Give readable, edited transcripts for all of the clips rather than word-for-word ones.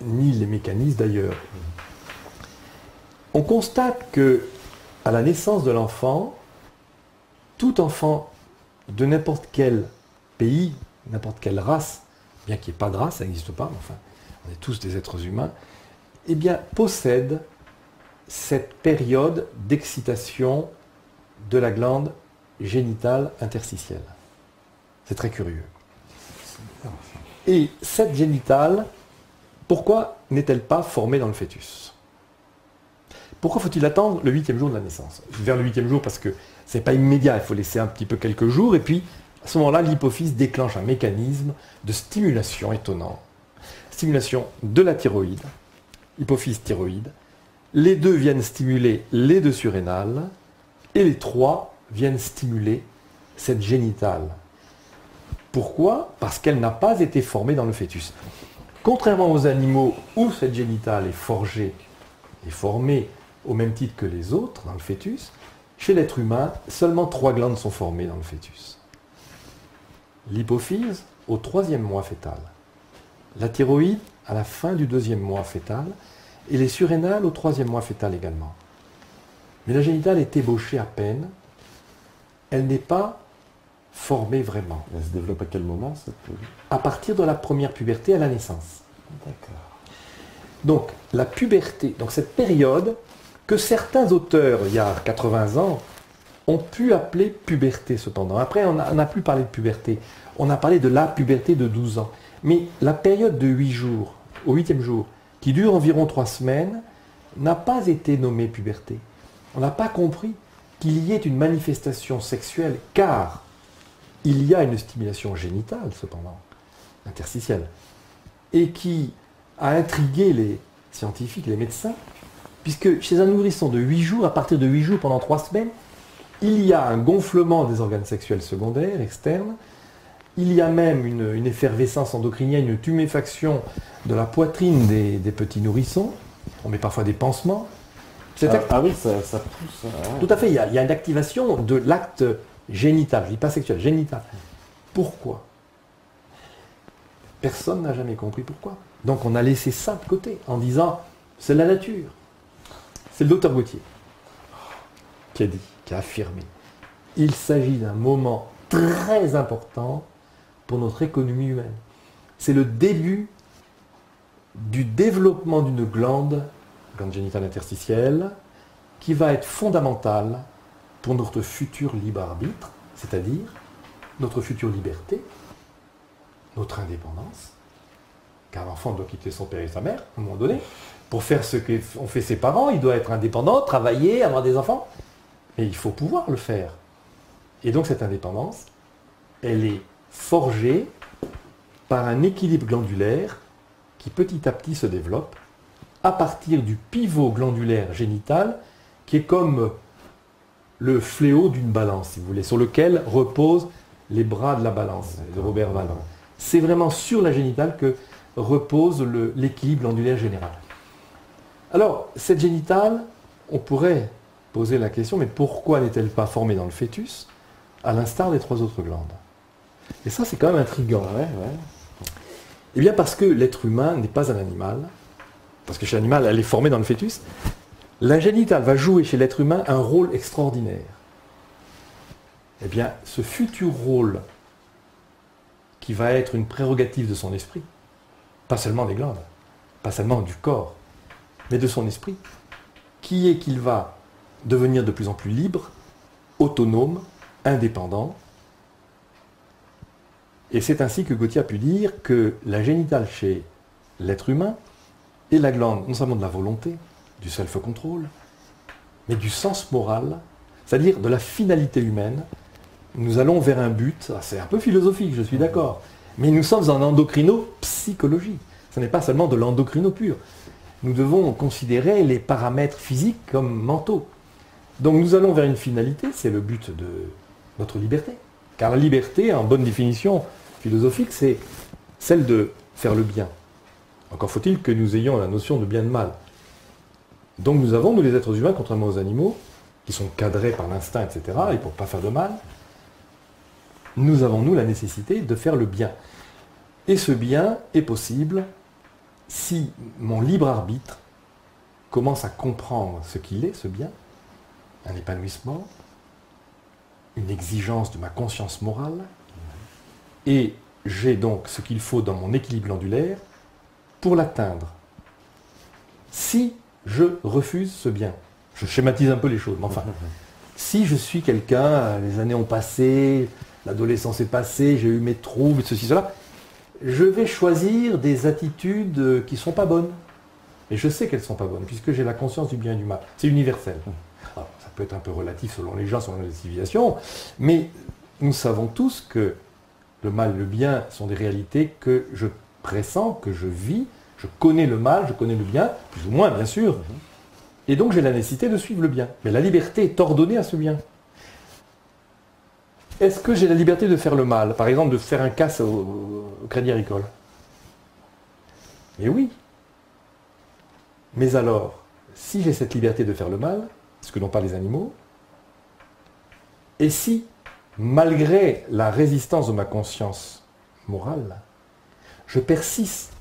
ni les mécanismes d'ailleurs. On constate que à la naissance de l'enfant, tout enfant de n'importe quel pays, n'importe quelle race, bien qu'il n'y ait pas de race, ça n'existe pas, mais enfin, on est tous des êtres humains, eh bien, possède cette période d'excitation de la glande génitale interstitielle. C'est très curieux. Et cette génitale, pourquoi n'est-elle pas formée dans le fœtus? Pourquoi faut-il attendre le 8e jour de la naissance? Vers le 8e jour parce que ce n'est pas immédiat, il faut laisser un petit peu quelques jours, et puis à ce moment-là, l'hypophyse déclenche un mécanisme de stimulation étonnant. Stimulation de la thyroïde, hypophyse thyroïde. Les deux viennent stimuler les deux surrénales, et les trois viennent stimuler cette génitale. Pourquoi? Parce qu'elle n'a pas été formée dans le fœtus. Contrairement aux animaux où cette génitale est forgée et formée au même titre que les autres dans le fœtus, chez l'être humain, seulement 3 glandes sont formées dans le fœtus. L'hypophyse au 3e mois fœtal, la thyroïde à la fin du 2e mois fœtal et les surrénales au 3e mois fœtal également. Mais la génitale est ébauchée à peine, elle n'est pas formée vraiment. Elle se développe à quel moment cette... À partir de la première puberté à la naissance. D'accord. Donc la puberté, donc cette période que certains auteurs, il y a 80 ans, ont pu appeler puberté cependant. Après, on n'a plus parlé de puberté, on a parlé de la puberté de 12 ans. Mais la période de 8 jours, au 8e jour, qui dure environ 3 semaines, n'a pas été nommée puberté. On n'a pas compris qu'il y ait une manifestation sexuelle, car il y a une stimulation génitale, cependant, interstitielle, et qui a intrigué les scientifiques, les médecins, puisque chez un nourrisson de 8 jours, à partir de 8 jours pendant 3 semaines, il y a un gonflement des organes sexuels secondaires, externes, il y a même une effervescence endocrinienne, une tuméfaction de la poitrine des petits nourrissons, on met parfois des pansements. Ah oui, ça pousse. Ouais. Tout à fait, il y a une activation de l'acte génital, je ne dis pas sexuel, génital. Pourquoi? Personne n'a jamais compris pourquoi. Donc on a laissé ça de côté en disant c'est la nature. C'est le docteur Gauthier qui a dit, qui a affirmé. Il s'agit d'un moment très important pour notre économie humaine. C'est le début du développement d'une glande génitale interstitielle, qui va être fondamentale pour notre futur libre arbitre, c'est-à-dire notre future liberté, notre indépendance, car l'enfant doit quitter son père et sa mère, à un moment donné, pour faire ce qu'ont fait ses parents, il doit être indépendant, travailler, avoir des enfants, mais il faut pouvoir le faire. Et donc cette indépendance, elle est forgée par un équilibre glandulaire qui petit à petit se développe à partir du pivot glandulaire génital qui est comme le fléau d'une balance, si vous voulez, sur lequel reposent les bras de la balance de Robert Vallin. C'est vraiment sur la génitale que repose l'équilibre glandulaire général. Alors, cette génitale, on pourrait poser la question, mais pourquoi n'est-elle pas formée dans le fœtus, à l'instar des 3 autres glandes? Et ça, c'est quand même intriguant. Ouais. Eh bien, parce que l'être humain n'est pas un animal, parce que chez l'animal, elle est formée dans le fœtus, la génitale va jouer chez l'être humain un rôle extraordinaire. Eh bien, ce futur rôle qui va être une prérogative de son esprit, pas seulement des glandes, pas seulement du corps, mais de son esprit, qui est qu'il va devenir de plus en plus libre, autonome, indépendant. Et c'est ainsi que Gauthier a pu dire que la génitale chez l'être humain est la glande non seulement de la volonté, du self-control, mais du sens moral, c'est-à-dire de la finalité humaine. Nous allons vers un but, c'est un peu philosophique, je suis d'accord, mais nous sommes en endocrinopsychologie. Ce n'est pas seulement de l'endocrino pur. Nous devons considérer les paramètres physiques comme mentaux. Donc nous allons vers une finalité, c'est le but de notre liberté. Car la liberté, en bonne définition philosophique, c'est celle de faire le bien. Encore faut-il que nous ayons la notion de bien et de mal. Donc nous avons, nous les êtres humains, contrairement aux animaux, qui sont cadrés par l'instinct, etc., et pour ne pas faire de mal, nous avons, nous, la nécessité de faire le bien. Et ce bien est possible si mon libre arbitre commence à comprendre ce qu'il est, ce bien, un épanouissement, une exigence de ma conscience morale, et j'ai donc ce qu'il faut dans mon équilibre glandulaire pour l'atteindre. Si je refuse ce bien, je schématise un peu les choses, mais enfin, si je suis quelqu'un, les années ont passé, l'adolescence est passée, j'ai eu mes troubles, ceci, cela, je vais choisir des attitudes qui ne sont pas bonnes. Et je sais qu'elles ne sont pas bonnes, puisque j'ai la conscience du bien et du mal. C'est universel. Alors, ça peut être un peu relatif selon les gens, selon les civilisations, mais nous savons tous que le mal et le bien sont des réalités que je pressens, que je vis. Je connais le mal, je connais le bien, plus ou moins bien sûr. Et donc j'ai la nécessité de suivre le bien. Mais la liberté est ordonnée à ce bien. Est-ce que j'ai la liberté de faire le mal? Par exemple, de faire un casse au Crédit Agricole? Mais oui. Mais alors, si j'ai cette liberté de faire le mal, ce que n'ont pas les animaux, et si, malgré la résistance de ma conscience morale, je persiste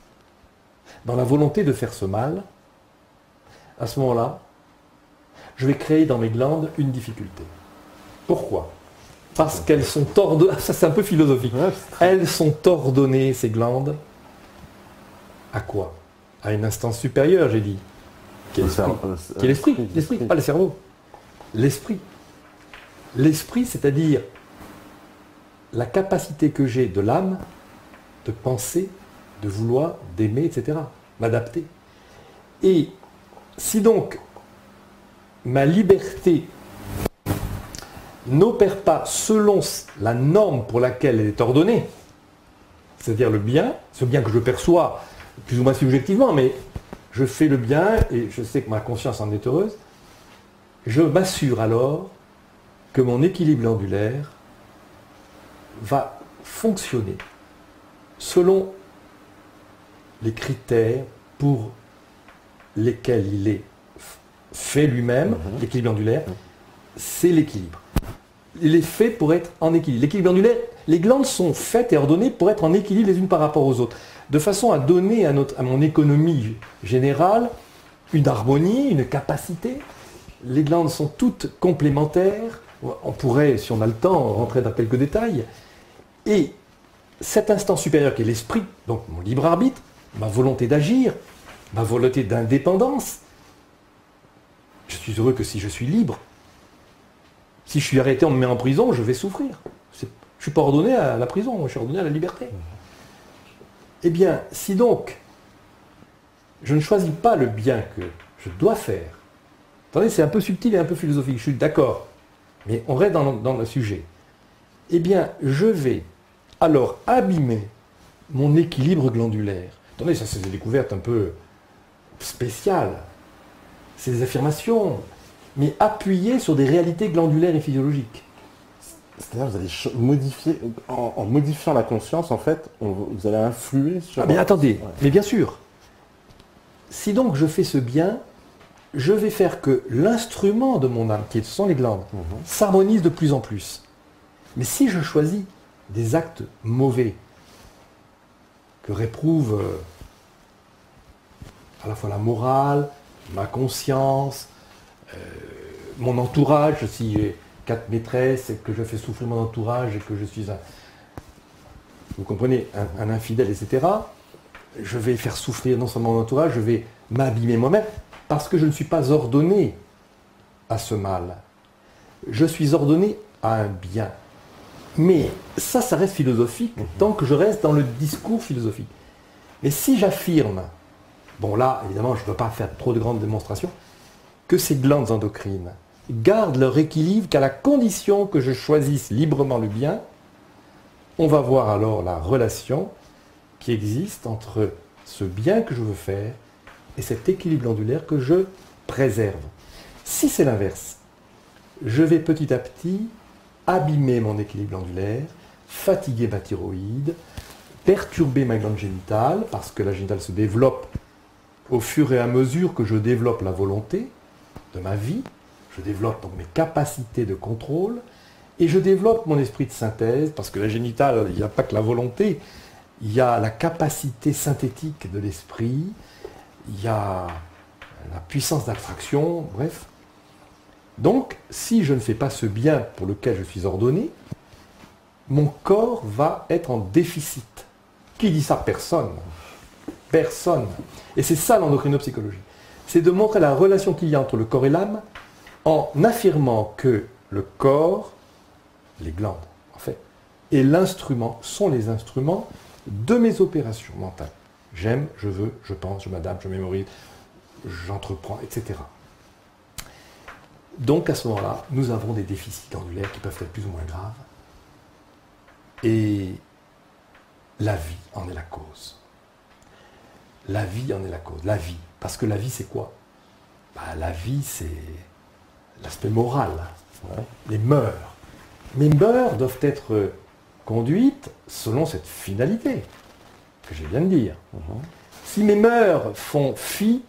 dans la volonté de faire ce mal, à ce moment-là, je vais créer dans mes glandes une difficulté. Pourquoi? Parce qu'elles sont ordonnées, ça c'est un peu philosophique, elles sont ordonnées, ces glandes, à quoi? À une instance supérieure, j'ai dit. Qui est l'esprit. L'esprit, pas le cerveau. L'esprit. L'esprit, c'est-à-dire la capacité que j'ai de l'âme de penser, de vouloir, d'aimer, etc. M'adapter. Et si donc ma liberté n'opère pas selon la norme pour laquelle elle est ordonnée, c'est-à-dire le bien, ce bien que je perçois plus ou moins subjectivement, mais je fais le bien et je sais que ma conscience en est heureuse, je m'assure alors que mon équilibre glandulaire va fonctionner selon les critères pour lesquels il est fait lui-même, l'équilibre glandulaire, c'est l'équilibre. Il est fait pour être en équilibre. L'équilibre glandulaire, les glandes sont faites et ordonnées pour être en équilibre les unes par rapport aux autres, de façon à donner à mon économie générale une harmonie, une capacité. Les glandes sont toutes complémentaires. On pourrait, si on a le temps, rentrer dans quelques détails. Et cet instant supérieur qui est l'esprit, donc mon libre arbitre, ma volonté d'agir, ma volonté d'indépendance, je suis heureux que si je suis libre. Si je suis arrêté, on me met en prison, je vais souffrir. Je ne suis pas ordonné à la prison, je suis ordonné à la liberté. Eh bien, si donc je ne choisis pas le bien que je dois faire, attendez, c'est un peu subtil et un peu philosophique, je suis d'accord, mais on reste dans le sujet. Eh bien, je vais alors abîmer mon équilibre glandulaire. Attendez, ça c'est des découvertes un peu spéciales. C'est des affirmations, mais appuyées sur des réalités glandulaires et physiologiques. C'est-à-dire vous allez modifier, en modifiant la conscience, en fait, vous allez influer sur... Ah mais attendez, mais bien sûr. Si donc je fais ce bien, je vais faire que l'instrument de mon âme, qui sont les glandes, s'harmonise de plus en plus. Mais si je choisis des actes mauvais, que réprouve à la fois la morale, ma conscience, mon entourage, si j'ai 4 maîtresses et que je fais souffrir mon entourage et que je suis vous comprenez, un infidèle, etc., je vais faire souffrir non seulement mon entourage, je vais m'abîmer moi-même parce que je ne suis pas ordonné à ce mal. Je suis ordonné à un bien. Mais ça reste philosophique tant que je reste dans le discours philosophique. Mais si j'affirme, bon là, évidemment, je ne peux pas faire trop de grandes démonstrations, que ces glandes endocrines gardent leur équilibre qu'à la condition que je choisisse librement le bien, on va voir alors la relation qui existe entre ce bien que je veux faire et cet équilibre glandulaire que je préserve. Si c'est l'inverse, je vais petit à petit abîmer mon équilibre glandulaire, fatiguer ma thyroïde, perturber ma glande génitale, parce que la génitale se développe au fur et à mesure que je développe la volonté de ma vie, je développe donc mes capacités de contrôle, et je développe mon esprit de synthèse, parce que la génitale, il n'y a pas que la volonté, il y a la capacité synthétique de l'esprit, il y a la puissance d'attraction, bref. Donc, si je ne fais pas ce bien pour lequel je suis ordonné, mon corps va être en déficit. Qui dit ça? Personne. Personne. Et c'est ça l'endocrinopsychologie. C'est de montrer la relation qu'il y a entre le corps et l'âme en affirmant que le corps, les glandes en fait, et l'instrument sont les instruments de mes opérations mentales. J'aime, je veux, je pense, je m'adapte, je mémorise, j'entreprends, etc. Donc à ce moment-là, nous avons des déficits glandulaires qui peuvent être plus ou moins graves. Et la vie en est la cause. La vie en est la cause. La vie. Parce que la vie, c'est quoi? La vie, c'est l'aspect moral. Ouais. Les mœurs. Mes mœurs doivent être conduites selon cette finalité que je viens de dire. Si mes mœurs font fi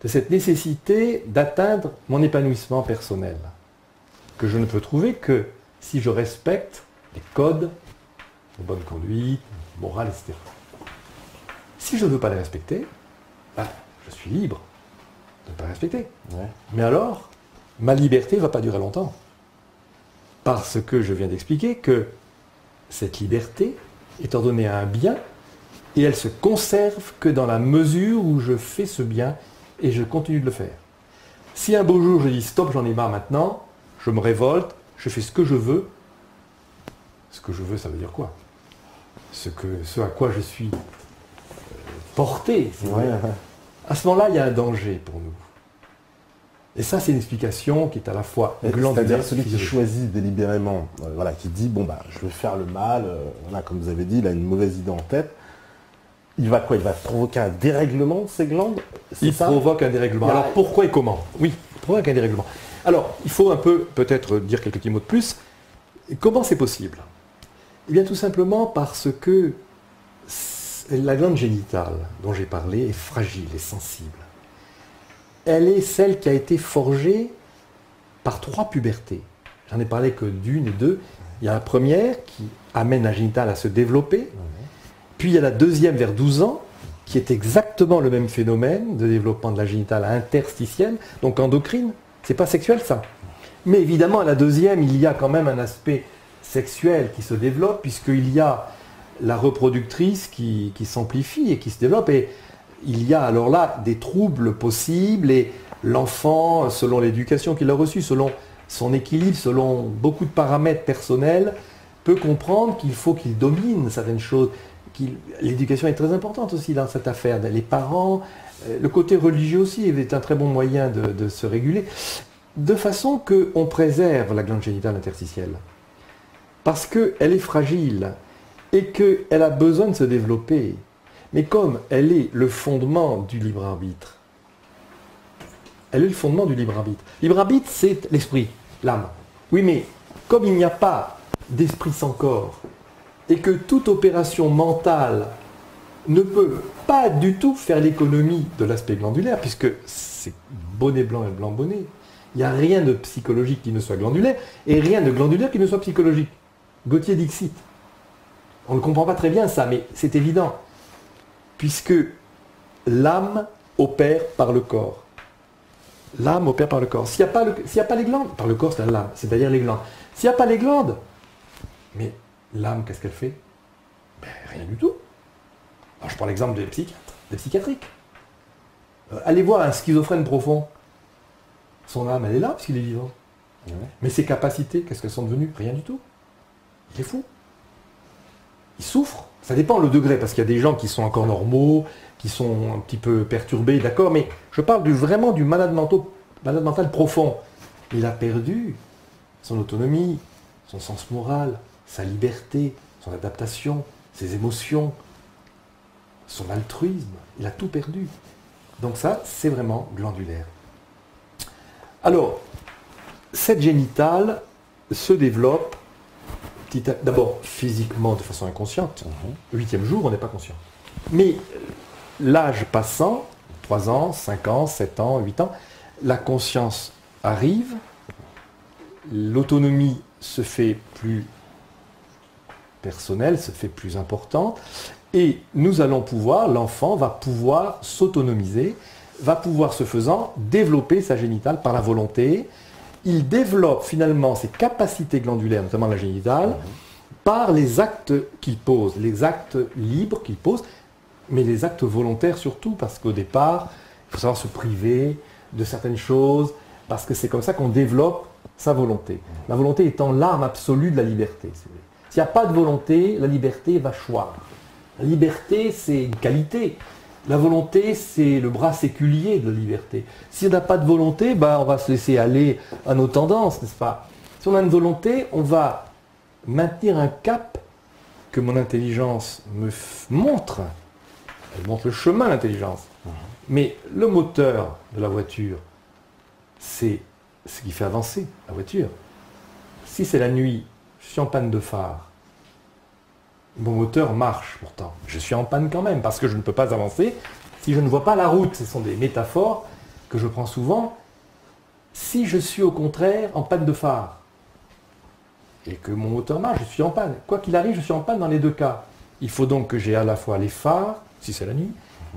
de cette nécessité d'atteindre mon épanouissement personnel, que je ne peux trouver que si je respecte les codes de bonne conduite, morale, etc. Si je ne veux pas les respecter, je suis libre de ne pas les respecter. Ouais. Mais alors, ma liberté ne va pas durer longtemps. Parce que je viens d'expliquer que cette liberté est ordonnée à un bien et elle se conserve que dans la mesure où je fais ce bien et je continue de le faire. Si un beau jour je dis stop, j'en ai marre maintenant, je me révolte, je fais ce que je veux. Ce que je veux, ça veut dire quoi? Ce à quoi je suis porté. Ouais. À ce moment-là, il y a un danger pour nous. Et ça, c'est une explication qui est à la fois glandulaire. C'est-à-dire celui qui choisit délibérément, qui dit, je vais faire le mal, comme vous avez dit, il a une mauvaise idée en tête. Il va quoi? Il va provoquer un dérèglement de ses glandes? Il provoque un dérèglement. Alors pourquoi et comment? Oui, il provoque un dérèglement. Alors, il faut un peu, peut-être, dire quelques petits mots de plus. Comment c'est possible? Eh bien, tout simplement parce que la glande génitale dont j'ai parlé est fragile et sensible. Elle est celle qui a été forgée par 3 pubertés. J'en ai parlé que d'une et deux. Il y a la première qui amène la génitale à se développer. Puis il y a la deuxième vers 12 ans, qui est exactement le même phénomène de développement de la génitale interstitielle, donc endocrine. C'est pas sexuel ça. Mais évidemment, à la deuxième, il y a quand même un aspect sexuel qui se développe, puisqu'il y a la reproductrice qui s'amplifie et qui se développe. Et il y a alors là des troubles possibles, et l'enfant, selon l'éducation qu'il a reçue, selon son équilibre, selon beaucoup de paramètres personnels, peut comprendre qu'il faut qu'il domine certaines choses. L'éducation est très importante aussi dans cette affaire. Les parents, le côté religieux aussi est un très bon moyen de se réguler, de façon qu'on préserve la glande génitale interstitielle. Parce qu'elle est fragile et qu'elle a besoin de se développer. Mais comme elle est le fondement du libre arbitre, Libre arbitre, c'est l'esprit, l'âme. Oui, mais comme il n'y a pas d'esprit sans corps, et que toute opération mentale ne peut pas du tout faire l'économie de l'aspect glandulaire, puisque c'est bonnet blanc et blanc bonnet. Il n'y a rien de psychologique qui ne soit glandulaire, et rien de glandulaire qui ne soit psychologique. Gauthier Dixit. On ne comprend pas très bien ça, mais c'est évident. Puisque l'âme opère par le corps. L'âme opère par le corps. S'il n'y a pas les glandes, par le corps c'est l'âme, c'est-à-dire les glandes. S'il n'y a pas les glandes, mais l'âme, qu'est-ce qu'elle fait? Rien du tout. Alors, je prends l'exemple des psychiatres, des psychiatriques. Allez voir un schizophrène profond. Son âme, elle est là parce qu'il est vivant. Ouais. Mais ses capacités, qu'est-ce qu'elles sont devenues? Rien du tout. Il est fou. Il souffre. Ça dépend le degré, parce qu'il y a des gens qui sont encore normaux, qui sont un petit peu perturbés, d'accord, mais je parle vraiment du malade mental profond. Il a perdu son autonomie, son sens moral, sa liberté, son adaptation, ses émotions, son altruisme. Il a tout perdu. Donc ça, c'est vraiment glandulaire. Alors, cette génitale se développe d'abord physiquement de façon inconsciente. Le 8e jour, on n'est pas conscient. Mais l'âge passant, 3 ans, 5 ans, 7 ans, 8 ans, la conscience arrive, l'autonomie se fait plus personnelle se fait plus importante et nous allons pouvoir, l'enfant va pouvoir s'autonomiser, va pouvoir, ce faisant, développer sa génitale par la volonté. Il développe finalement ses capacités glandulaires, notamment la génitale, par les actes qu'il pose, les actes libres qu'il pose, mais les actes volontaires surtout, parce qu'au départ, il faut savoir se priver de certaines choses, parce que c'est comme ça qu'on développe sa volonté. La volonté étant l'arme absolue de la liberté. S'il n'y a pas de volonté, la liberté va choir. La liberté, c'est une qualité. La volonté, c'est le bras séculier de la liberté. Si on n'a pas de volonté, on va se laisser aller à nos tendances, n'est-ce pas? Si on a une volonté, on va maintenir un cap que mon intelligence me montre. Elle montre le chemin, l'intelligence. Mais le moteur de la voiture, c'est ce qui fait avancer la voiture. Si c'est la nuit, je suis en panne de phare, mon moteur marche pourtant. Je suis en panne quand même, parce que je ne peux pas avancer si je ne vois pas la route. Ce sont des métaphores que je prends souvent. Si je suis au contraire en panne de phare, et que mon moteur marche, je suis en panne. Quoi qu'il arrive, je suis en panne dans les deux cas. Il faut donc que j'ai à la fois les phares, si c'est la nuit,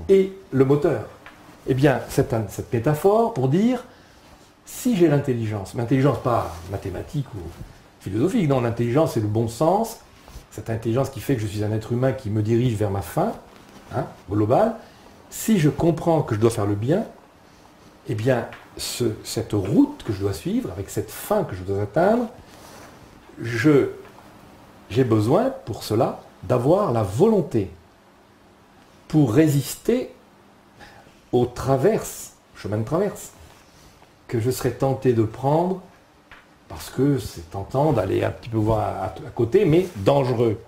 et le moteur. Eh bien, c'est cette métaphore pour dire, si j'ai l'intelligence pas mathématique ou philosophique, non, l'intelligence c'est le bon sens, cette intelligence qui fait que je suis un être humain qui me dirige vers ma fin, globale, si je comprends que je dois faire le bien, eh bien, cette route que je dois suivre, avec cette fin que je dois atteindre, j'ai besoin, pour cela, d'avoir la volonté pour résister aux traverses, chemin de traverse, que je serais tenté de prendre, parce que c'est tentant d'aller un petit peu voir à côté, mais dangereux.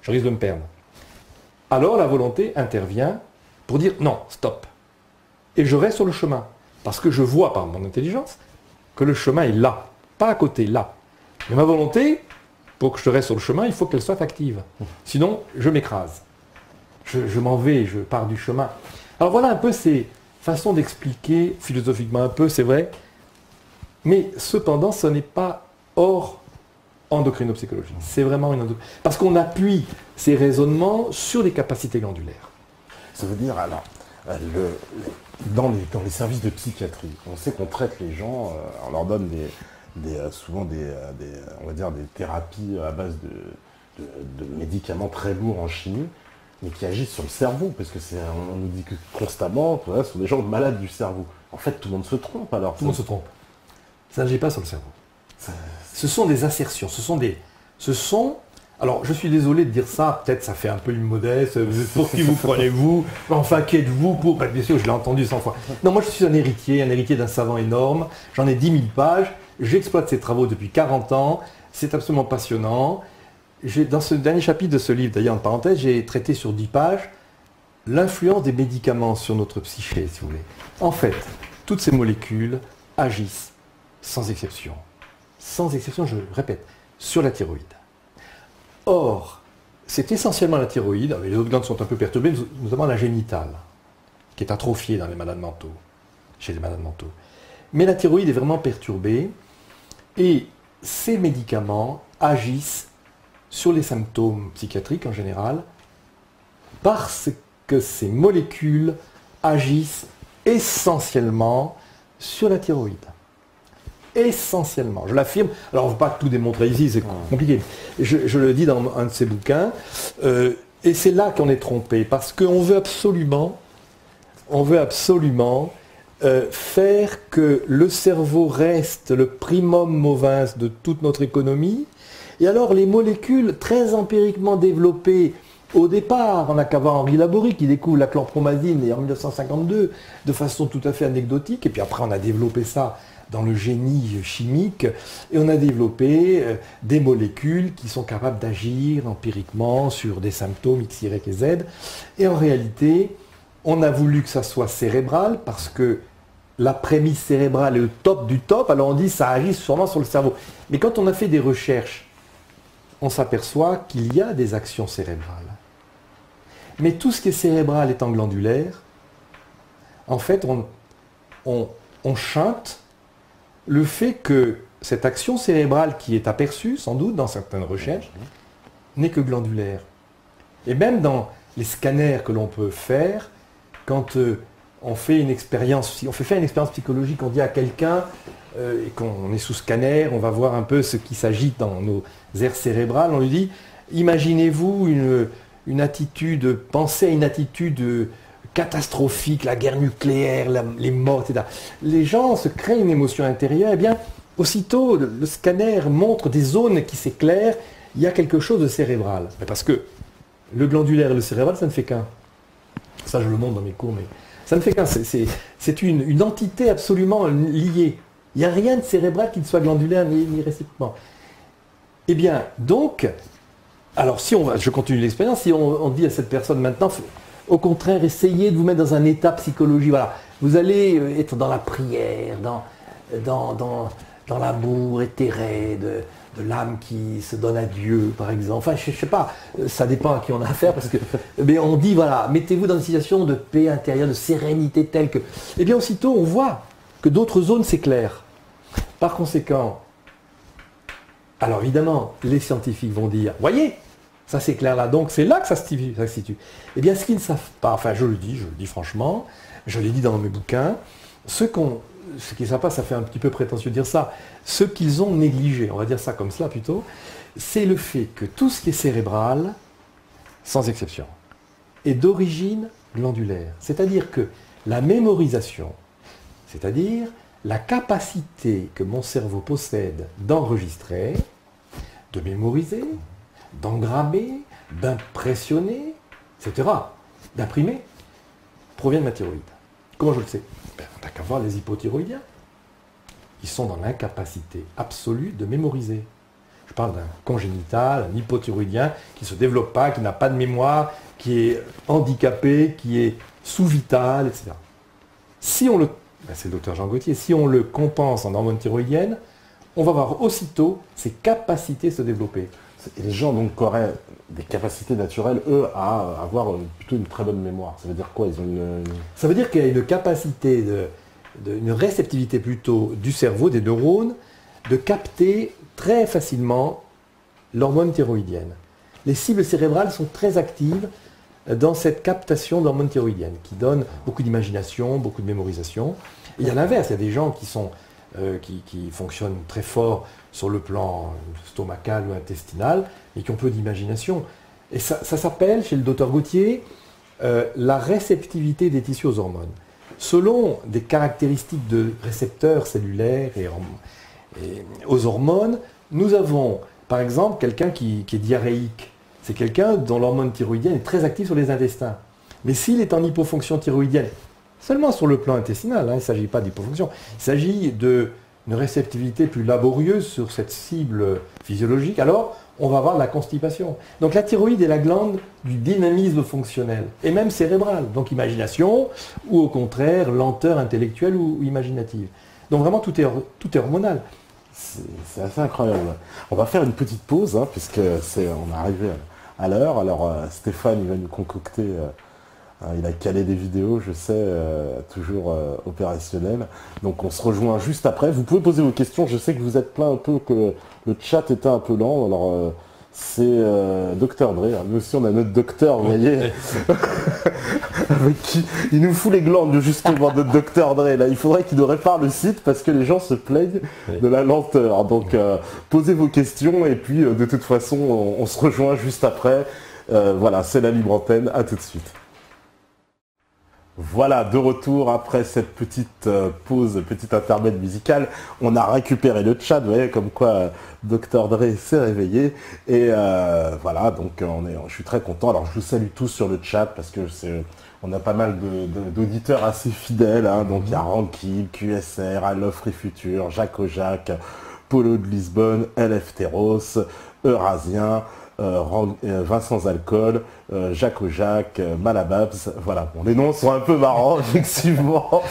Je risque de me perdre. Alors la volonté intervient pour dire non, stop. Et je reste sur le chemin, parce que je vois par mon intelligence que le chemin est là, pas à côté, là. Mais ma volonté, pour que je reste sur le chemin, il faut qu'elle soit active. Sinon, je m'écrase. Je m'en vais, je pars du chemin. Alors voilà un peu ces façons d'expliquer, philosophiquement un peu, c'est vrai, mais cependant, ce n'est pas hors endocrinopsychologie. C'est vraiment une parce qu'on appuie ces raisonnements sur des capacités glandulaires. Ça veut dire, alors, dans les services de psychiatrie, on sait qu'on traite les gens, on leur donne souvent on va dire des thérapies à base de médicaments très lourds en chimie, mais qui agissent sur le cerveau, parce que on nous dit que constamment, ce sont des gens malades du cerveau. En fait, tout le monde se trompe alors. Tout le monde se trompe. Ça n'agit pas sur le cerveau. Ce sont des assertions, alors je suis désolé de dire ça, peut-être ça fait un peu immodeste, pour qui vous prenez-vous, enfin qui êtes-vous pour... bien sûr, je l'ai entendu 100 fois. Non, moi je suis un héritier d'un savant énorme, j'en ai 10 000 pages, j'exploite ses travaux depuis 40 ans, c'est absolument passionnant. Dans ce dernier chapitre de ce livre, d'ailleurs en parenthèse, j'ai traité sur 10 pages l'influence des médicaments sur notre psyché, si vous voulez. En fait, toutes ces molécules agissent sans exception, je répète, sur la thyroïde. Or, c'est essentiellement la thyroïde, les autres glandes sont un peu perturbées, notamment la génitale, qui est atrophiée dans les malades mentaux, chez les malades mentaux. Mais la thyroïde est vraiment perturbée, et ces médicaments agissent sur les symptômes psychiatriques en général, parce que ces molécules agissent essentiellement sur la thyroïde. Essentiellement, je l'affirme. Alors on ne va pas tout démontrer ici, c'est compliqué. Je le dis dans un de ces bouquins, et c'est là qu'on est trompé, parce qu'on veut absolument faire que le cerveau reste le primum movens de toute notre économie, et alors les molécules très empiriquement développées au départ, on n'a qu'à voir Henri Laborie qui découvre la chlorpromazine en 1952 de façon tout à fait anecdotique, et puis après on a développé ça dans le génie chimique, et on a développé des molécules qui sont capables d'agir empiriquement sur des symptômes X, Y et Z. Et en réalité, on a voulu que ça soit cérébral, parce que la prémisse cérébrale est le top du top, alors on dit ça agit sûrement sur le cerveau. Mais quand on a fait des recherches, on s'aperçoit qu'il y a des actions cérébrales. Mais tout ce qui est cérébral étant glandulaire, en fait, on chante le fait que cette action cérébrale qui est aperçue, sans doute, dans certaines recherches, n'est que glandulaire. Et même dans les scanners que l'on peut faire, quand on fait une expérience, si on fait faire une expérience psychologique, on dit à quelqu'un, et qu'on est sous scanner, on va voir un peu ce qui s'agite dans nos aires cérébrales, on lui dit, imaginez-vous une attitude, pensez à une attitude catastrophique, la guerre nucléaire, les morts, etc. Les gens se créent une émotion intérieure, et bien aussitôt le scanner montre des zones qui s'éclairent, il y a quelque chose de cérébral. Mais parce que le glandulaire et le cérébral, ça ne fait qu'un. Ça, je le montre dans mes cours, mais ça ne fait qu'un. C'est une entité absolument liée. Il n'y a rien de cérébral qui ne soit glandulaire ni réciproquement. Eh bien, donc, alors si je continue l'expérience, si on dit à cette personne maintenant, au contraire, essayez de vous mettre dans un état psychologique. Voilà, vous allez être dans la prière, dans l'amour éthéré de l'âme qui se donne à Dieu, par exemple. Enfin, je ne sais pas, ça dépend à qui on a affaire, parce que, mais on dit, voilà, mettez-vous dans une situation de paix intérieure, de sérénité telle que... Eh bien, aussitôt, on voit que d'autres zones s'éclairent. Par conséquent, alors évidemment, les scientifiques vont dire, voyez, ça s'éclaire là, donc c'est là que ça se situe. Eh bien, ce qu'ils ne savent pas, enfin, je le dis franchement, je l'ai dit dans mes bouquins, ce qui ne savent pas, ça fait un petit peu prétentieux de dire ça, ce qu'ils ont négligé, on va dire ça comme cela plutôt, c'est le fait que tout ce qui est cérébral, sans exception, est d'origine glandulaire. C'est-à-dire que la mémorisation, c'est-à-dire la capacité que mon cerveau possède d'enregistrer, de mémoriser, d'engrammer, d'impressionner, etc., d'imprimer, provient de ma thyroïde. Comment je le sais? On n'a qu'à voir les hypothyroïdiens. Ils sont dans l'incapacité absolue de mémoriser. Je parle d'un congénital, un hypothyroïdien qui ne se développe pas, qui n'a pas de mémoire, qui est handicapé, qui est sous-vital, etc. Si on le, c'est le docteur Jean Gauthier, si on le compense en hormones thyroïdiennes, on va voir aussitôt ses capacités se développer. Et les gens donc auraient des capacités naturelles, eux, à avoir plutôt une très bonne mémoire. Ça veut dire quoi? Ils ont Ça veut dire qu'il y a une capacité, une réceptivité plutôt du cerveau, des neurones, de capter très facilement l'hormone thyroïdienne. Les cibles cérébrales sont très actives dans cette captation d'hormones thyroïdiennes, qui donne beaucoup d'imagination, beaucoup de mémorisation. Et il y a l'inverse, il y a des gens qui fonctionnent très fort sur le plan stomacal ou intestinal, et qui ont peu d'imagination. Et ça s'appelle, chez le docteur Gauthier, la réceptivité des tissus aux hormones. Selon des caractéristiques de récepteurs cellulaires et aux hormones, nous avons, par exemple, quelqu'un qui est diarrhéique. C'est quelqu'un dont l'hormone thyroïdienne est très active sur les intestins. Mais s'il est en hypofonction thyroïdienne, seulement sur le plan intestinal, il ne s'agit pas d'hypofonction, il s'agit d'une réceptivité plus laborieuse sur cette cible physiologique, alors on va avoir de la constipation. Donc la thyroïde est la glande du dynamisme fonctionnel, et même cérébral, donc imagination, ou au contraire lenteur intellectuelle ou imaginative. Donc vraiment tout est hormonal. C'est assez incroyable. On va faire une petite pause, puisque on est arrivé à l'heure. Alors Stéphane, il va nous concocter, il a calé des vidéos, je sais, toujours opérationnelles. Donc on se rejoint juste après. Vous pouvez poser vos questions, je sais que vous êtes plein un peu, que le chat était un peu lent. Alors c'est Dr Dre, nous aussi on a notre docteur, vous voyez, avec qui il nous fout les glandes justement, notre Dr Dre. Là, il faudrait qu'il nous répare le site parce que les gens se plaignent de la lenteur. Donc posez vos questions et puis de toute façon on se rejoint juste après. Voilà, c'est la libre antenne, à tout de suite. Voilà, de retour après cette petite pause, petite intermède musicale. On a récupéré le chat, vous voyez, comme quoi Dr Dre s'est réveillé. Et voilà, donc je suis très content. Alors je vous salue tous sur le chat parce que on a pas mal d'auditeurs assez fidèles. Donc il y a Ranky, QSR, I Love Free Future, Jacques Ojac, Polo de Lisbonne, LF Terros, Eurasien, Vincent Zalcool, Jacques Ojac, Malababs, voilà, bon, les noms sont un peu marrants, effectivement,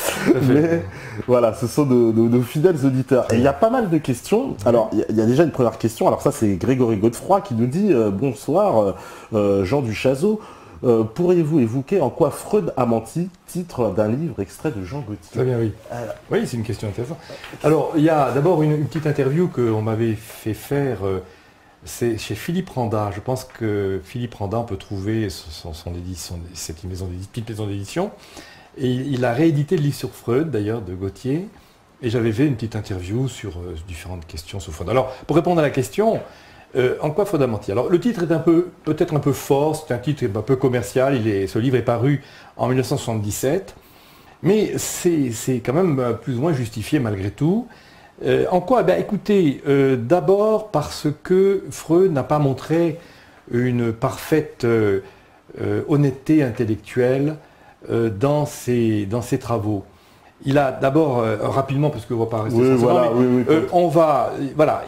mais voilà, ce sont nos fidèles auditeurs. Et il y a pas mal de questions. Alors, il y a déjà une première question, alors ça c'est Grégory Godefroy qui nous dit « Bonsoir, Jean Duchazot, pourriez-vous évoquer en quoi Freud a menti ?» Titre d'un livre extrait de Jean Gauthier. Très bien, oui. Oui, c'est une question intéressante. Alors, il y a d'abord une petite interview qu'on m'avait fait faire C'est chez Philippe Randa. Je pense que Philippe Randa, on peut trouver son édition, c'est une petite maison d'édition. Et il a réédité le livre sur Freud, d'ailleurs, de Gauthier. Et j'avais fait une petite interview sur différentes questions sur Freud. Alors, pour répondre à la question, en quoi Freud a menti? Alors, le titre est peut-être un peu fort, c'est un titre un peu commercial. Ce livre est paru en 1977. Mais c'est quand même plus ou moins justifié malgré tout. En quoi? Écoutez, d'abord parce que Freud n'a pas montré une parfaite honnêteté intellectuelle dans ses travaux. Il a d'abord, rapidement, parce qu'on ne va pas rester sans ça,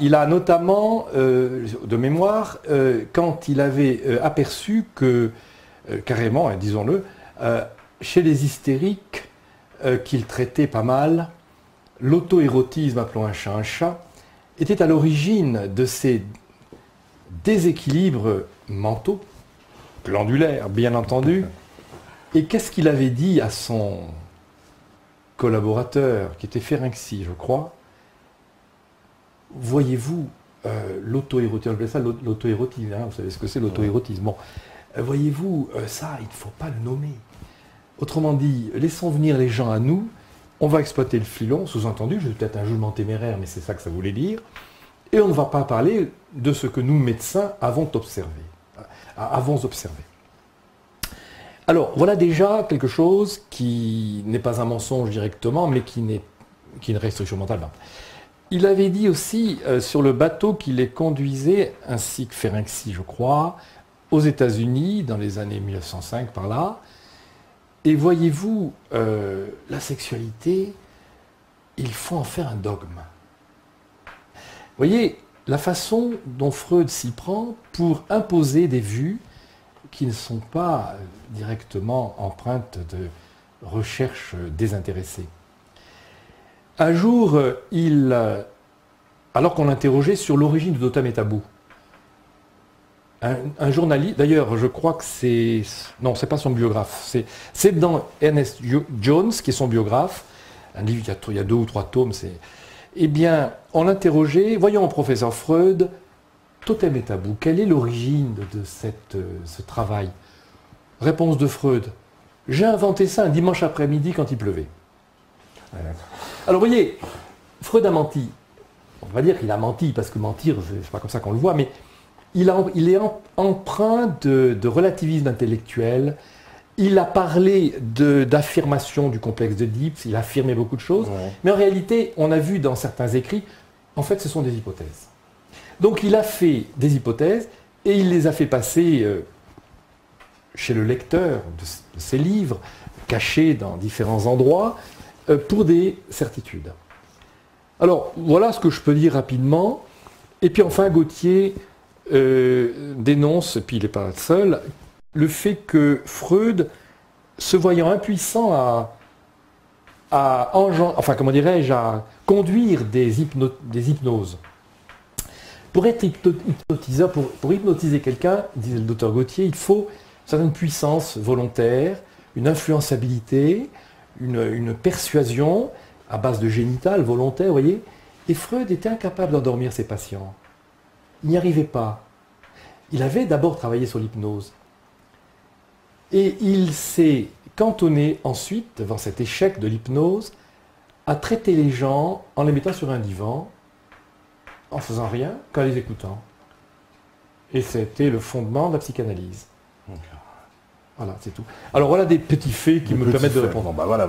il a notamment, de mémoire, quand il avait aperçu que, carrément, disons-le, chez les hystériques qu'il traitait pas mal, l'auto-érotisme, appelons un chat, était à l'origine de ces déséquilibres mentaux, glandulaires bien entendu. Et qu'est-ce qu'il avait dit à son collaborateur, qui était Ferenczi, je crois? Voyez-vous, l'auto-érotisme, on appelait ça l'auto-érotisme, vous savez ce que c'est l'auto-érotisme. Bon, voyez-vous, ça, il ne faut pas le nommer. Autrement dit, laissons venir les gens à nous. On va exploiter le filon, sous-entendu, j'ai peut-être un jugement téméraire, mais c'est ça que ça voulait dire. Et on ne va pas parler de ce que nous, médecins, avons observé. Alors, voilà déjà quelque chose qui n'est pas un mensonge directement, mais qui est une restriction mentale. Il avait dit aussi sur le bateau qui les conduisait, ainsi que Ferenczi, je crois, aux États-Unis, dans les années 1905, par là. Et voyez-vous, la sexualité, il faut en faire un dogme. Vous voyez, la façon dont Freud s'y prend pour imposer des vues qui ne sont pas directement empreintes de recherche désintéressée. Un jour, alors qu'on l'interrogeait sur l'origine de Totem et Tabou, un journaliste, d'ailleurs, je crois que c'est... Non, c'est pas son biographe. C'est dans Ernest Jones, qui est son biographe. Un livre, il y a 2 ou 3 tomes. Eh bien, on l'interrogeait, voyons, professeur Freud, Totem et Tabou, quelle est l'origine de ce travail? Réponse de Freud, j'ai inventé ça un dimanche après-midi quand il pleuvait. Alors, vous voyez, Freud a menti. On va dire qu'il a menti, parce que mentir, c'est pas comme ça qu'on le voit, mais il est empreint de relativisme intellectuel. Il a parlé d'affirmation du complexe d'Oedipe, il a affirmé beaucoup de choses, mais en réalité, on a vu dans certains écrits, en fait, ce sont des hypothèses. Donc il a fait des hypothèses et il les a fait passer chez le lecteur de ses livres, cachés dans différents endroits, pour des certitudes. Alors, voilà ce que je peux dire rapidement. Et puis enfin, Gauthier dénonce, et puis il n'est pas seul, le fait que Freud, se voyant impuissant à conduire des hypnoses. Pour être hypnotiseur, pour hypnotiser quelqu'un, disait le docteur Gauthier, il faut une certaine puissance volontaire, une influençabilité, une persuasion à base de génital, volontaire, vous voyez. Et Freud était incapable d'endormir ses patients. Il n'y arrivait pas. Il avait d'abord travaillé sur l'hypnose. Et il s'est cantonné ensuite, devant cet échec de l'hypnose, à traiter les gens en les mettant sur un divan, en faisant rien, qu'en les écoutant. Et c'était le fondement de la psychanalyse. Voilà, c'est tout. Alors voilà des petits faits qui me permettent de répondre. Bon, voilà,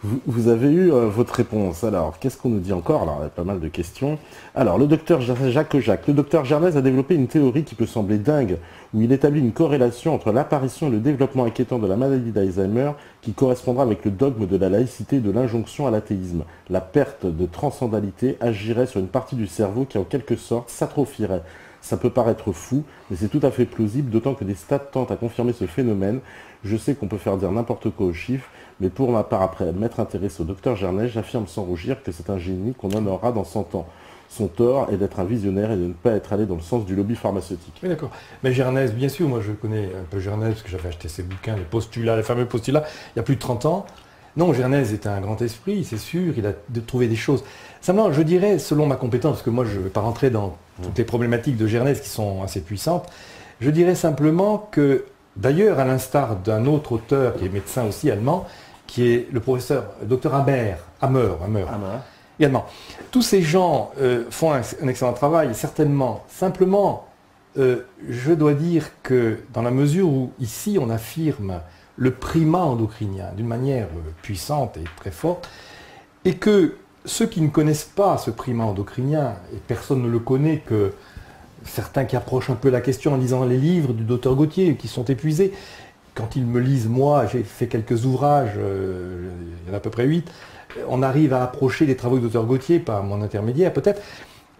vous avez eu votre réponse. Alors, qu'est-ce qu'on nous dit encore? Alors, il y a pas mal de questions. Alors, le docteur Jacques, le docteur Gernez a développé une théorie qui peut sembler dingue, où il établit une corrélation entre l'apparition et le développement inquiétant de la maladie d'Alzheimer, qui correspondra avec le dogme de la laïcité et de l'injonction à l'athéisme. La perte de transcendalité agirait sur une partie du cerveau qui, en quelque sorte, s'atrophierait. Ça peut paraître fou, mais c'est tout à fait plausible, d'autant que des stats tentent à confirmer ce phénomène. Je sais qu'on peut faire dire n'importe quoi aux chiffres, mais pour ma part, après m'être intéressé au docteur Gernez, j'affirme sans rougir que c'est un génie qu'on honorera dans 100 ans. Son tort est d'être un visionnaire et de ne pas être allé dans le sens du lobby pharmaceutique. Oui, d'accord. Mais Gernez, bien sûr, moi je connais un peu Gernez, parce que j'avais acheté ses bouquins, les postulats, les fameux postulats, il y a plus de 30 ans. Non, Gernez est un grand esprit, c'est sûr, il a trouvé des choses. Simplement, je dirais, selon ma compétence, parce que moi je ne vais pas rentrer dans toutes les problématiques de Gernez qui sont assez puissantes. Je dirais simplement que, d'ailleurs, à l'instar d'un autre auteur qui est médecin aussi allemand, qui est le professeur Dr Hammer, également. Tous ces gens font un excellent travail, certainement. Simplement, je dois dire que dans la mesure où ici on affirme le primat endocrinien d'une manière puissante et très forte, et que ceux qui ne connaissent pas ce primat endocrinien, et personne ne le connaît que certains qui approchent un peu la question en lisant les livres du docteur Gauthier, qui sont épuisés, quand ils me lisent, moi, j'ai fait quelques ouvrages, il y en a à peu près 8, on arrive à approcher les travaux du docteur Gauthier par mon intermédiaire peut-être,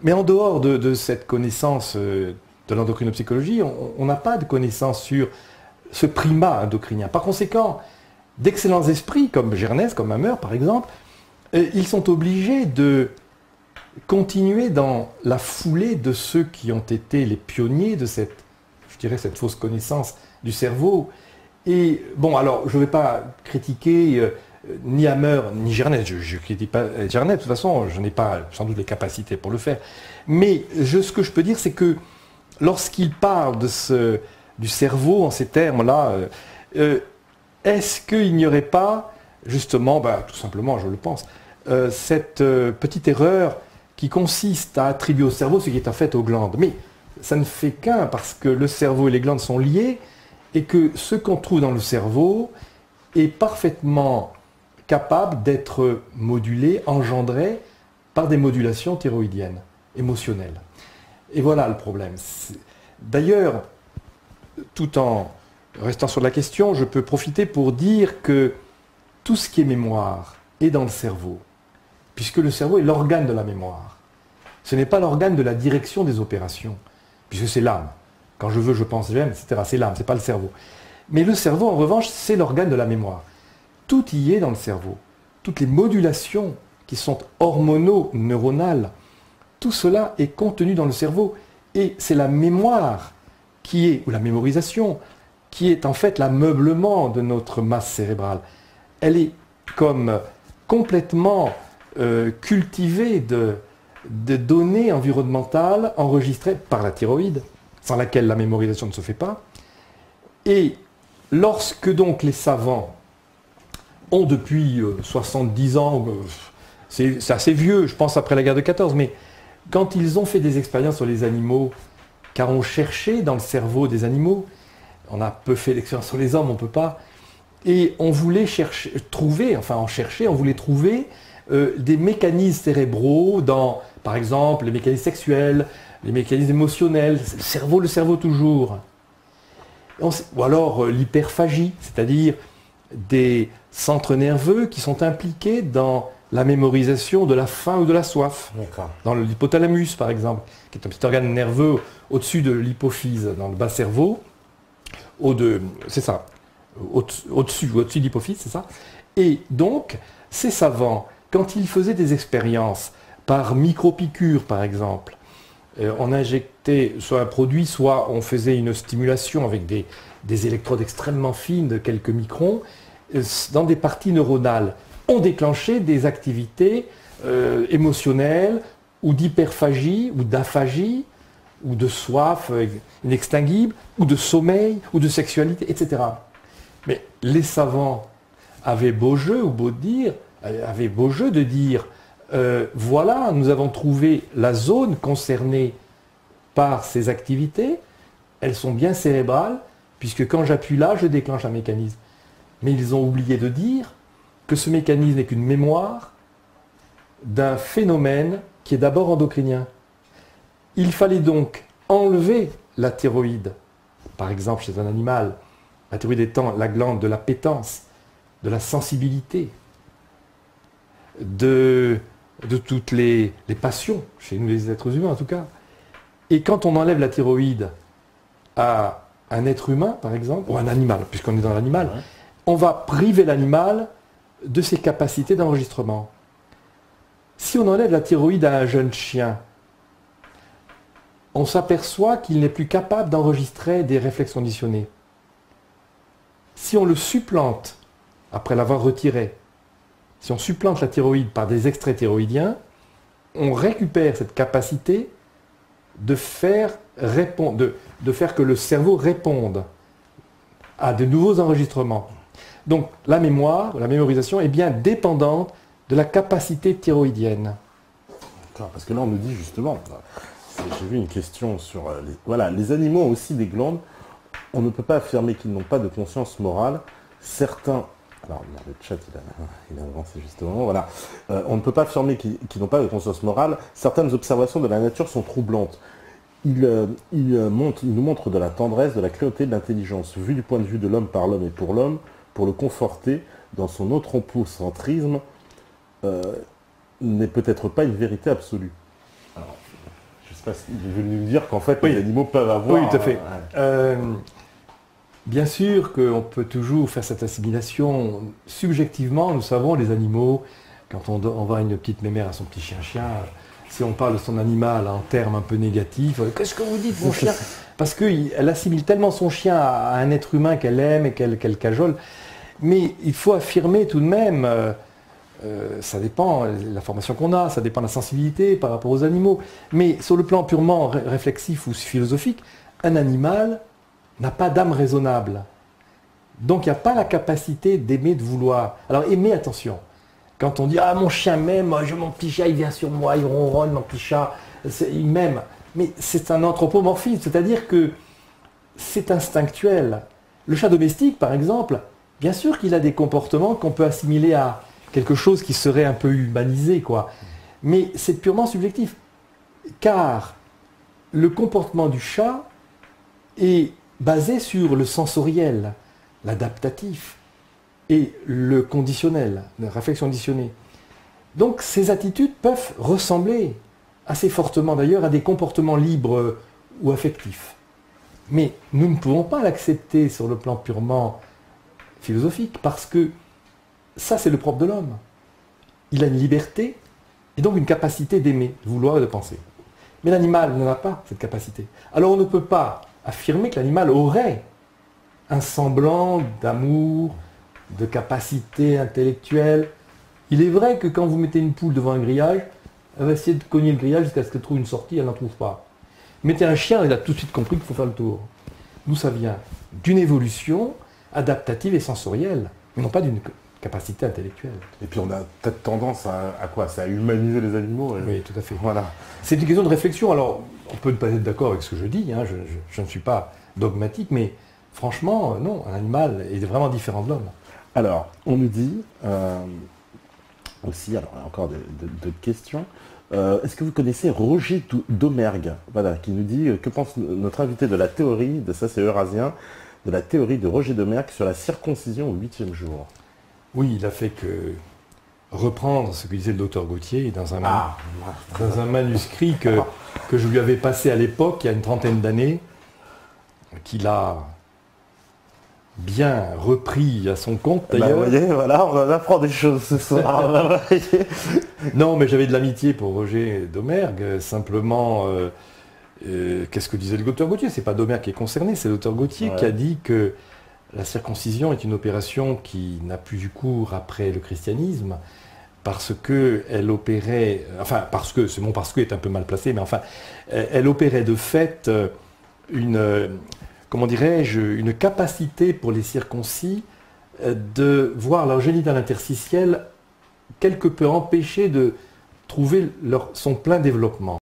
mais en dehors de cette connaissance de l'endocrinopsychologie, on n'a pas de connaissance sur ce primat endocrinien. Par conséquent, d'excellents esprits comme Gernez, comme Hammer par exemple, ils sont obligés de continuer dans la foulée de ceux qui ont été les pionniers de cette, je dirais, cette fausse connaissance du cerveau. Et bon, alors, je ne vais pas critiquer ni Hammer, ni Gernez. Je ne critique pas Gernez, de toute façon, je n'ai pas sans doute les capacités pour le faire. Mais ce que je peux dire, c'est que lorsqu'il parle du cerveau en ces termes-là, est-ce qu'il n'y aurait pas, justement, tout simplement, je le pense, cette petite erreur qui consiste à attribuer au cerveau ce qui est en fait aux glandes. Mais ça ne fait qu'un, parce que le cerveau et les glandes sont liés, et que ce qu'on trouve dans le cerveau est parfaitement capable d'être modulé, engendré par des modulations thyroïdiennes, émotionnelles. Et voilà le problème. D'ailleurs, tout en restant sur la question, je peux profiter pour dire que tout ce qui est mémoire est dans le cerveau, puisque le cerveau est l'organe de la mémoire. Ce n'est pas l'organe de la direction des opérations, puisque c'est l'âme. Quand je veux, je pense, j'aime, etc. C'est l'âme, ce n'est pas le cerveau. Mais le cerveau, en revanche, c'est l'organe de la mémoire. Tout y est dans le cerveau. Toutes les modulations qui sont hormonaux-neuronales, tout cela est contenu dans le cerveau. Et c'est la mémoire qui est, ou la mémorisation, qui est en fait l'ameublement de notre masse cérébrale. Elle est comme complètement cultivée de données environnementales enregistrées par la thyroïde, sans laquelle la mémorisation ne se fait pas. Et lorsque donc les savants ont depuis 70 ans, c'est assez vieux, je pense après la guerre de 14, mais quand ils ont fait des expériences sur les animaux, car on cherchait dans le cerveau des animaux, on a peu fait d'expériences sur les hommes, on ne peut pas, et on voulait on voulait trouver des mécanismes cérébraux dans, par exemple, les mécanismes sexuels, les mécanismes émotionnels, le cerveau toujours. Ou alors l'hyperphagie, c'est-à-dire des centres nerveux qui sont impliqués dans la mémorisation de la faim ou de la soif. Dans l'hypothalamus, par exemple, qui est un petit organe nerveux au-dessus de l'hypophyse, dans le bas cerveau, c'est ça, au-dessus de l'hypophyse, c'est ça. Et donc, ces savants, quand ils faisaient des expériences par micro-piqûres, par exemple, on injectait soit un produit, soit on faisait une stimulation avec des électrodes extrêmement fines de quelques microns, dans des parties neuronales, ont déclenché des activités émotionnelles, ou d'hyperphagie, ou d'aphagie, ou de soif inextinguible, ou de sommeil, ou de sexualité, etc. Mais les savants avaient beau jeu de dire voilà, nous avons trouvé la zone concernée par ces activités, elles sont bien cérébrales, puisque quand j'appuie là, je déclenche un mécanisme. Mais ils ont oublié de dire que ce mécanisme n'est qu'une mémoire d'un phénomène qui est d'abord endocrinien. Il fallait donc enlever la thyroïde, par exemple chez un animal, la thyroïde étant la glande de la pétence, de la sensibilité, de toutes les passions, chez nous les êtres humains en tout cas. Et quand on enlève la thyroïde à un être humain, par exemple, ou un animal, puisqu'on est dans l'animal, on va priver l'animal de ses capacités d'enregistrement. Si on enlève la thyroïde à un jeune chien, on s'aperçoit qu'il n'est plus capable d'enregistrer des réflexes conditionnés. Si on le supplante, après l'avoir retiré, si on supplante la thyroïde par des extraits thyroïdiens, on récupère cette capacité de faire que le cerveau réponde à de nouveaux enregistrements. Donc la mémoire, la mémorisation est bien dépendante de la capacité thyroïdienne. D'accord, parce que là on nous dit justement, j'ai vu une question sur les animaux ont aussi des glandes. On ne peut pas affirmer qu'ils n'ont pas de conscience morale. Certains, alors le chat il a avancé justement, voilà. On ne peut pas affirmer qu'ils n'ont pas de conscience morale. Certaines observations de la nature sont troublantes. Il nous montre de la tendresse, de la cruauté, de l'intelligence, vu du point de vue de l'homme par l'homme et pour l'homme, pour le conforter dans son anthropocentrisme, n'est peut-être pas une vérité absolue. Alors, je ne sais pas s'il est venu nous dire qu'en fait, oui, les animaux peuvent avoir... Oui, tout à fait. Bien sûr qu'on peut toujours faire cette assimilation. Subjectivement, nous savons, les animaux, quand on va une petite mémère à son petit chien-chien, si on parle de son animal en termes un peu négatifs, « Qu'est-ce que vous dites, mon chien ?» Parce qu'elle assimile tellement son chien à un être humain qu'elle aime et qu'elle cajole. Mais il faut affirmer tout de même, ça dépend de la formation qu'on a, ça dépend de la sensibilité par rapport aux animaux. Mais sur le plan purement réflexif ou philosophique, un animal n'a pas d'âme raisonnable. Donc il n'y a pas la capacité d'aimer, de vouloir. Alors aimer, attention. Quand on dit « Ah, mon chien m'aime, mon petit chat, il vient sur moi, il ronronne, mon petit chat, il m'aime ». Mais c'est un anthropomorphisme, c'est-à-dire que c'est instinctuel. Le chat domestique, par exemple, bien sûr qu'il a des comportements qu'on peut assimiler à quelque chose qui serait un peu humanisé, quoi. Mais c'est purement subjectif. Car le comportement du chat est basé sur le sensoriel, l'adaptatif et le conditionnel, la réflexion conditionnée. Donc ces attitudes peuvent ressembler assez fortement d'ailleurs à des comportements libres ou affectifs. Mais nous ne pouvons pas l'accepter sur le plan purement philosophique parce que ça c'est le propre de l'homme. Il a une liberté et donc une capacité d'aimer, de vouloir et de penser. Mais l'animal n'en a pas cette capacité. Alors on ne peut pas affirmer que l'animal aurait un semblant d'amour, de capacité intellectuelle. Il est vrai que quand vous mettez une poule devant un grillage, elle va essayer de cogner le grillage jusqu'à ce qu'elle trouve une sortie, elle n'en trouve pas. Mettez un chien, il a tout de suite compris qu'il faut faire le tour. D'où ça vient? D'une évolution adaptative et sensorielle, mais non pas d'une capacité intellectuelle. Et puis on a peut-être tendance à quoi? C'est à humaniser les animaux. Oui, tout à fait. Voilà. C'est une question de réflexion. Alors, on peut ne pas être d'accord avec ce que je dis, hein, je ne suis pas dogmatique, mais franchement, non, un animal est vraiment différent de l'homme. Alors, on nous dit aussi, alors encore d'autres questions. Est-ce que vous connaissez Roger Domergue, voilà, qui nous dit que pense notre invité de la théorie, ça c'est Eurasien, de la théorie de Roger Domergue sur la circoncision au 8e jour? Oui, il a fait que reprendre ce que disait le docteur Gauthier dans un manuscrit que je lui avais passé à l'époque, il y a une trentaine d'années, qu'il a bien repris à son compte d'ailleurs. Vous voyez, voilà, on en apprend des choses ce soir. Non, mais j'avais de l'amitié pour Roger Domergue, simplement, qu'est-ce que disait le docteur Gauthier? C'est pas Domergue qui est concerné, c'est le docteur Gauthier qui a dit que la circoncision est une opération qui n'a plus eu cours après le christianisme, parce qu'elle opérait, enfin, parce que, ce mot parce que est un peu mal placé, mais enfin, elle opérait de fait comment dirais-je, une capacité pour les circoncis de voir leur génital interstitiel quelque peu empêché de trouver son plein développement.